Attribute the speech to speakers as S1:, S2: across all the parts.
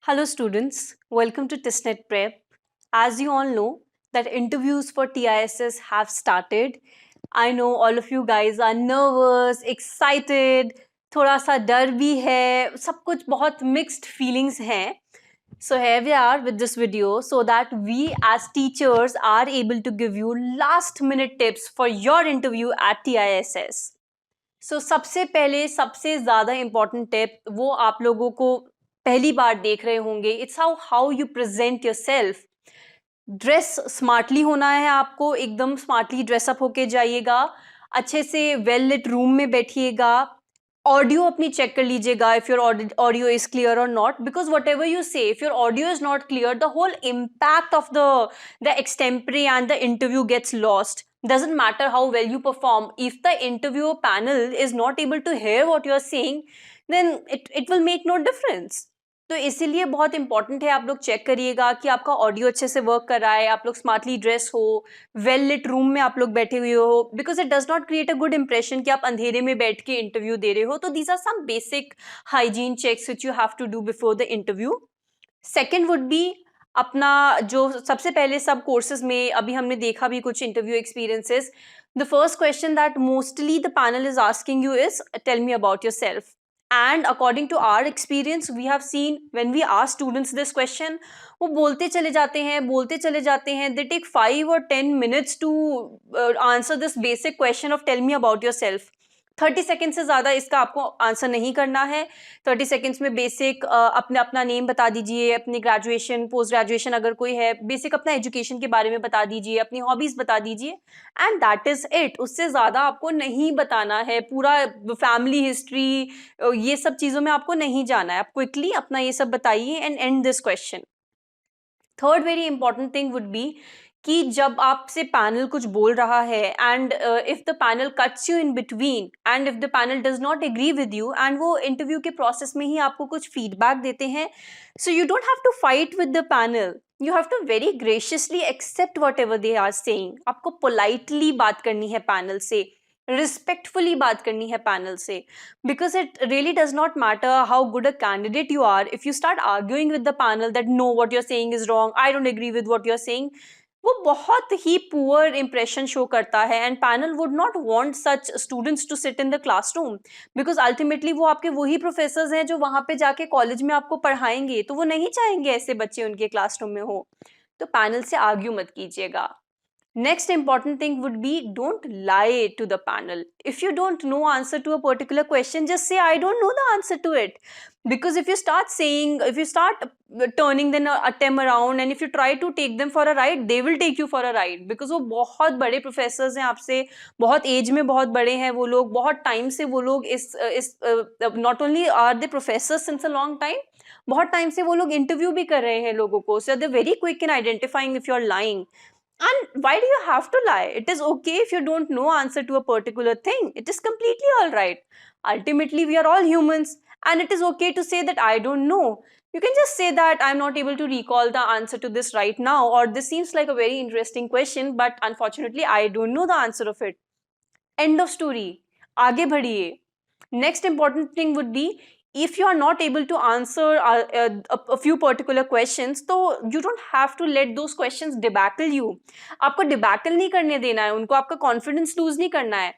S1: Hello students, welcome to TISNET Prep. As you all know that interviews for TISS have started. I know all of you guys are nervous, excited, थोड़ा सा डर भी है, सब कुछ बहुत mixed feelings हैं. So here we are with this video so that we as teachers are able to give you last minute tips for your interview at TISS. So सबसे पहले सबसे ज़्यादा इम्पॉर्टेंट टिप वो आप लोगों को पहली बार देख रहे होंगे, it's how you present yourself. Dress smartly होना है, आपको एकदम स्मार्टली ड्रेसअप होके जाइएगा, अच्छे से वेल लिट रूम में बैठिएगा, ऑडियो अपनी चेक कर लीजिएगा if your audio is clear और not, because whatever you say if your audio is not clear the whole impact of the extempore and the interview gets lost. Doesn't matter how well you perform, if the interview panel is not able to hear what you're saying, then it will make no difference. तो इसीलिए बहुत important है आप लोग check करिएगा कि आपका audio अच्छे से वर्क कर रहा है, आप लोग स्मार्टली ड्रेस हो, वेल लिट रूम में आप लोग बैठे हुए हो, because it does not create a good impression कि आप अंधेरे में बैठ के इंटरव्यू दे रहे हो. तो these are some basic hygiene checks which you have to do before the interview. Second would be अपना जो सबसे पहले सब कोर्सेज में अभी हमने देखा भी कुछ interview experiences. The first question that mostly the panel is asking you is tell me about yourself. And according to our experience, we have seen when we ask students this question, वो बोलते चले जाते हैं. They take 5 or 10 minutes to answer this basic question of tell me about yourself. 30 second से ज़्यादा इसका आपको answer नहीं करना है. 30 सेकेंड्स में बेसिक अपना नेम बता दीजिए, अपनी ग्रेजुएशन पोस्ट ग्रेजुएशन अगर कोई है, बेसिक अपना एजुकेशन के बारे में बता दीजिए, अपनी हॉबीज़ बता दीजिए, एंड दैट इज़ इट. उससे ज़्यादा आपको नहीं बताना है. पूरा फैमिली हिस्ट्री ये सब चीज़ों में आपको नहीं जाना है. आप क्विकली अपना ये सब बताइए and and this question. Third very important thing would be कि जब आपसे पैनल कुछ बोल रहा है and if the panel cuts you in between and if the panel does not agree with you and वो इंटरव्यू के प्रोसेस में ही आपको कुछ फीडबैक देते हैं, so you don't have to fight with the panel. You have to very graciously accept whatever they are saying. आपको politely बात करनी है पैनल से, रिस्पेक्टफुली बात करनी है पैनल से, because it really does not matter how good a candidate you are. If you start arguing with the panel that no what you are saying is wrong, I don't agree with what you are saying, वो बहुत ही poor impression show करता है. And panel would not want such students to sit in the classroom, because ultimately वो आपके वही professors हैं जो वहाँ पे जाके कॉलेज में आपको पढ़ाएंगे, तो वो नहीं चाहेंगे ऐसे बच्चे उनके क्लासरूम में हो. तो पैनल से आर्ग्यू मत कीजिएगा. Next important thing would be don't lie to the panel. If you don't know answer to a particular question, just say I don't know the answer to it. Because if you start turning then a them around and if you try to take them for a ride, they will take you for a ride. Because वो बहुत बड़े professors हैं आपसे, बहुत age में बहुत बड़े हैं वो लोग, बहुत time से वो लोग not only are they professors since a long time, बहुत time से वो लोग interview भी कर रहे हैं लोगों को. So they're very quick in identifying if you're lying. And why do you have to lie? It is okay if you don't know answer to a particular thing. It is completely all right. Ultimately, we are all humans and it is okay to say that I don't know. You can just say that I'm not able to recall the answer to this right now, or this seems like a very interesting question, but unfortunately, I don't know the answer of it. End of story. आगे बढ़िए. Next important thing would be, if you are not able to answer a few particular questions, तो you don't have to let those questions debacle you. आपको debacle नहीं करने देना है उनको, आपका confidence lose नहीं करना है,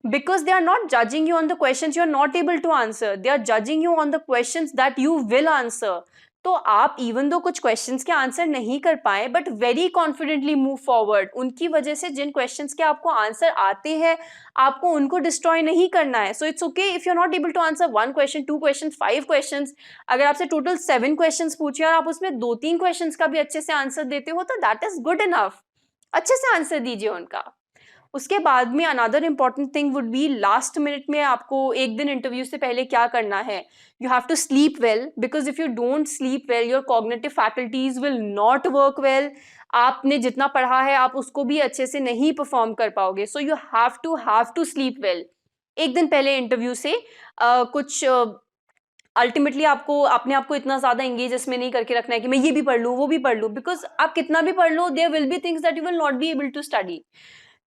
S1: because they are not judging you on the questions you are not able to answer. They are judging you on the questions that you will answer. तो आप इवन दो कुछ क्वेश्चंस के answer नहीं कर पाए but very confidently move forward, उनकी वजह से जिन क्वेश्चंस के आपको आंसर आते हैं आपको उनको डिस्ट्रॉय नहीं करना है. So it's okay if you are not able to answer 1 question, 2 question, 5 questions. अगर आपसे टोटल 7 क्वेश्चंस पूछे और आप उसमें 2-3 क्वेश्चंस का भी अच्छे से आंसर देते हो तो दैट इज गुड इनफ. अच्छे से आंसर दीजिए उनका. उसके बाद में another important thing would B, last minute में आपको एक दिन इंटरव्यू से पहले क्या करना है. You have to sleep well, because if you don't sleep well your cognitive faculties will not work well. आपने जितना पढ़ा है आप उसको भी अच्छे से नहीं परफॉर्म कर पाओगे. So you have to sleep well. एक दिन पहले इंटरव्यू से कुछ अल्टीमेटली आपको अपने आप को इतना ज़्यादा एंगेज इसमें नहीं करके रखना है कि मैं ये भी पढ़ लूँ वो भी पढ़ लूँ, बिकॉज आप कितना भी पढ़ लो there will be things that you will not be able to study.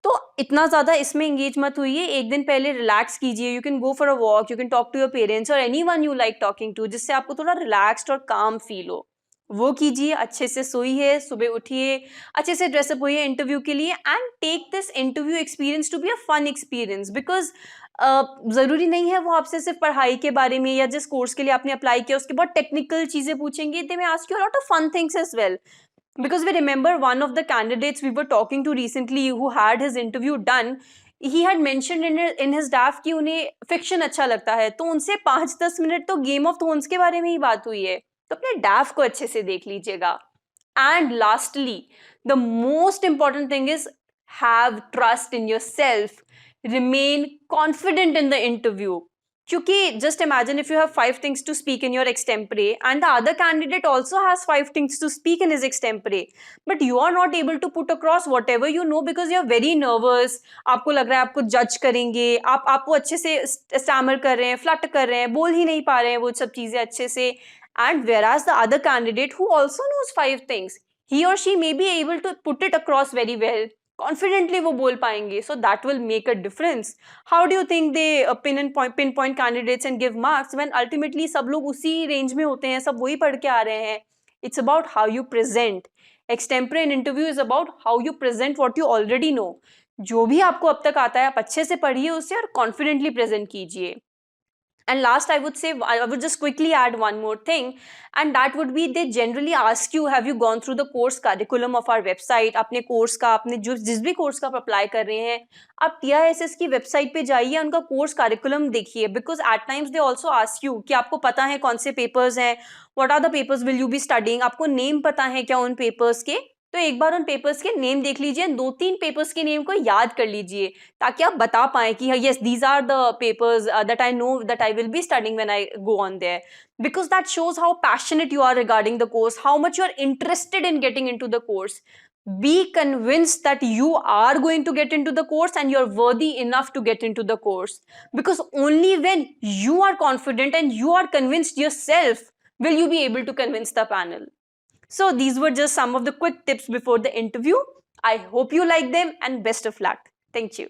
S1: तो इतना ज़्यादा इसमें एंगेज मत होइए, एक दिन पहले रिलैक्स कीजिए. You can go for a walk, you can talk to your parents और anyone you like talking to, जिससे आपको थोड़ा रिलैक्स्ड और काम फील हो. वो कीजिए, अच्छे से सोइए, सुबह उठिए, अच्छे से ड्रेसअप होइए इंटरव्यू के लिए, and take this interview experience to be a fun experience. Because ज़रूरी नहीं है वो आपसे सिर्फ पढ़ाई के बारे में या जिस कोर्स के लिए आपने अप्लाई किया उसके बहुत टेक्निकल चीज़ें पूछेंगे. They may ask you a lot of fun things as well. Because we remember one of the candidates we were talking to recently who had his interview done, he had mentioned in his draft कि उन्हें fiction अच्छा लगता है, तो उनसे 5-10 minute तो game of thrones के बारे में ही बात हुई है. तो अपने draft को अच्छे से देख लीजिएगा. And lastly, the most important thing is have trust in yourself. Remain confident in the interview. क्योंकि just imagine if you have 5 things to speak in your extempore and the other candidate also has 5 things to speak in his extempore, but you are not able to put across whatever you know because you are very nervous. आपको लग रहा है आपको जज करेंगे, आपको अच्छे से स्टैमर कर रहे हैं, फ्लट कर रहे हैं, बोल ही नहीं पा रहे हैं वो सब चीज़ें अच्छे से. And whereas the other candidate who also knows 5 things, he or she may be able to put it across very well. Confidently वो बोल पाएंगे. So that will make a difference. How do you think they pin point candidates and give marks when ultimately सब लोग उसी range में होते हैं, सब वही पढ़ के आ रहे हैं. It's about how you present. Extempore in interview is about how you present what you already know. जो भी आपको अब तक आता है आप अच्छे से पढ़िए उसे और कॉन्फिडेंटली प्रेजेंट कीजिए. And last, I would just quickly add one more thing, and that would be they generally ask you, have you gone through the course curriculum of our website? अपने कोर्स का, अपने जिस भी course का आप apply कर रहे हैं, आप TISS की वेबसाइट पे जाइए, उनका कोर्स करिकुलम देखिए. Because at times they also ask you कि आपको पता है कौन से पेपर्स हैं, what are the papers will you be studying, आपको नेम पता है क्या उन पेपर्स के. तो एक बार उन पेपर्स के नेम देख लीजिए, 2-3 पेपर्स के नेम को याद कर लीजिए ताकि आप बता पाएं कि yes these are the papers that I know that I will be studying when I go on there. Because that shows how passionate you are regarding the course, how much you are interested in getting into the course. Be convinced that you are going to get into the course and you're worthy enough to get into the course. Because only when you are confident and you are convinced yourself will you be able to convince the panel. So these were just some of the quick tips before the interview. I hope you like them and best of luck. Thank you.